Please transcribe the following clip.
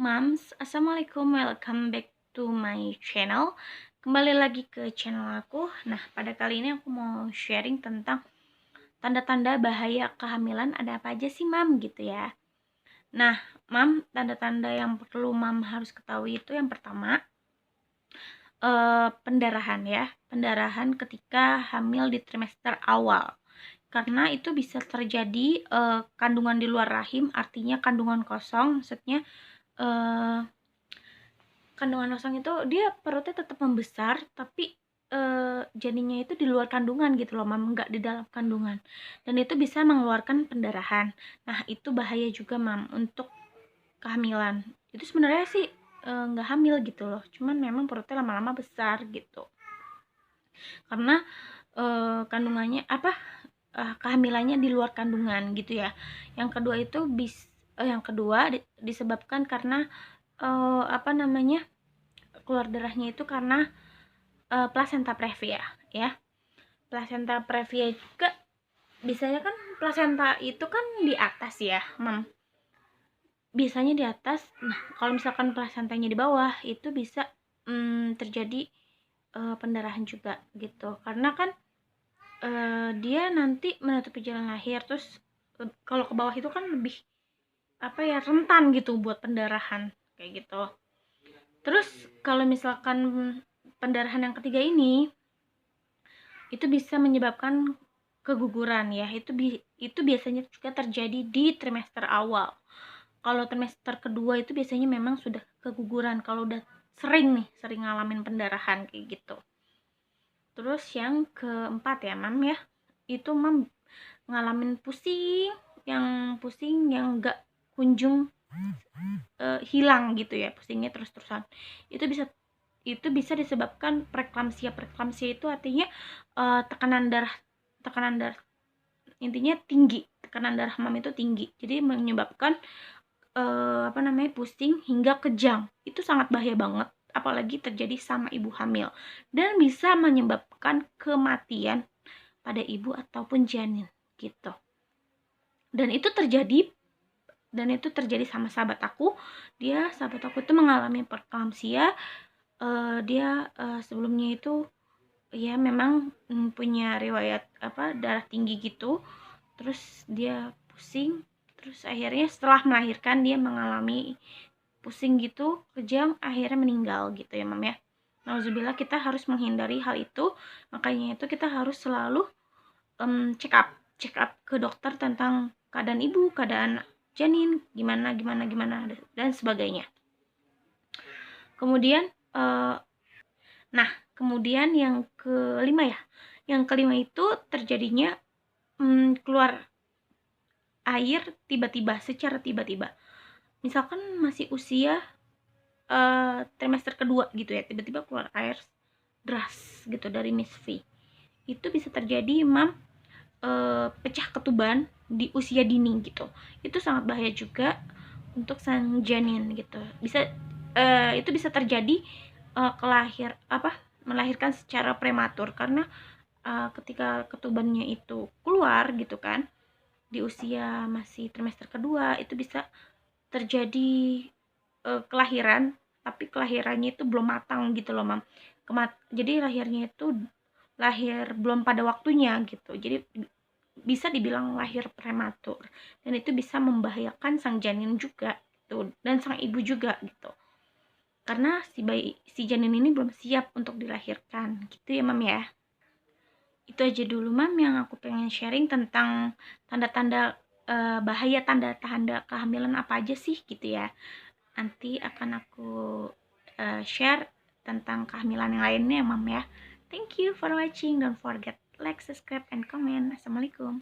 Mams, assalamualaikum, welcome back to my channel. Kembali lagi ke channel aku. Nah, pada kali ini aku mau sharing tentang tanda-tanda bahaya kehamilan. Ada apa aja sih, Mam, gitu ya. Nah, Mam, tanda-tanda yang perlu Mam harus ketahui itu yang pertama, pendarahan ya. Pendarahan ketika hamil di trimester awal. Karena itu bisa terjadi kandungan di luar rahim, artinya kandungan kosong, maksudnya kandungan kosong itu dia perutnya tetap membesar, tapi janinnya itu di luar kandungan gitu loh, Mam, nggak di dalam kandungan, dan itu bisa mengeluarkan pendarahan. Nah, itu bahaya juga, Mam, untuk kehamilan. Itu sebenarnya sih nggak hamil gitu loh, cuman memang perutnya lama-lama besar gitu, karena kandungannya kehamilannya di luar kandungan gitu ya. Yang kedua itu disebabkan karena keluar darahnya itu karena plasenta previa ya. Plasenta previa juga biasanya kan plasenta itu kan di atas ya, Mam. Biasanya di atas. Nah, kalau misalkan plasentanya di bawah itu bisa terjadi pendarahan juga gitu. Karena kan dia nanti menutupi jalan lahir, terus kalau ke bawah itu kan lebih rentan gitu buat pendarahan kayak gitu. Terus kalau misalkan pendarahan yang ketiga ini itu bisa menyebabkan keguguran ya. Itu biasanya juga terjadi di trimester awal. Kalau trimester kedua itu biasanya memang sudah keguguran kalau udah sering ngalamin pendarahan kayak gitu. Terus yang keempat ya, Mam ya, itu Mam ngalamin pusing yang gak kunjung hilang gitu ya, pusingnya terus-terusan. Itu bisa disebabkan preeklamsia. Preeklamsia itu artinya tekanan darah intinya tinggi. Tekanan darah Mam itu tinggi, jadi menyebabkan pusing hingga kejang. Itu sangat bahaya banget, apalagi terjadi sama ibu hamil, dan bisa menyebabkan kematian pada ibu ataupun janin gitu. Dan itu terjadi sama sahabat aku. Sahabat aku itu mengalami preeklamsia. Dia sebelumnya itu ya memang punya riwayat darah tinggi gitu. Terus dia pusing, terus akhirnya setelah melahirkan dia mengalami pusing gitu, kejang, akhirnya meninggal gitu ya, Mam ya. Nauzubillah, kita harus menghindari hal itu. Makanya itu kita harus selalu check up ke dokter tentang keadaan ibu, keadaan janin, gimana dan sebagainya. Kemudian kemudian yang kelima ya. Yang kelima itu terjadinya keluar air secara tiba-tiba. Misalkan masih usia trimester kedua gitu ya, tiba-tiba keluar air deras gitu dari Miss V. Itu bisa terjadi, Mam, pecah ketuban di usia dini gitu. Itu sangat bahaya juga untuk sang janin gitu. Itu bisa terjadi melahirkan secara prematur, karena ketika ketubannya itu keluar gitu kan di usia masih trimester kedua, itu bisa terjadi kelahiran, tapi kelahirannya itu belum matang gitu loh, Mam. Jadi lahir belum pada waktunya gitu. Jadi bisa dibilang lahir prematur, dan itu bisa membahayakan sang janin juga gitu, dan sang ibu juga gitu. Karena si janin ini belum siap untuk dilahirkan gitu ya, Mam ya. Itu aja dulu, Mam, yang aku pengen sharing tentang tanda-tanda bahaya, tanda-tanda kehamilan apa aja sih gitu ya. Nanti akan aku share tentang kehamilan yang lainnya, Mam ya. Thank you for watching. Don't forget like, subscribe, and comment. Assalamualaikum.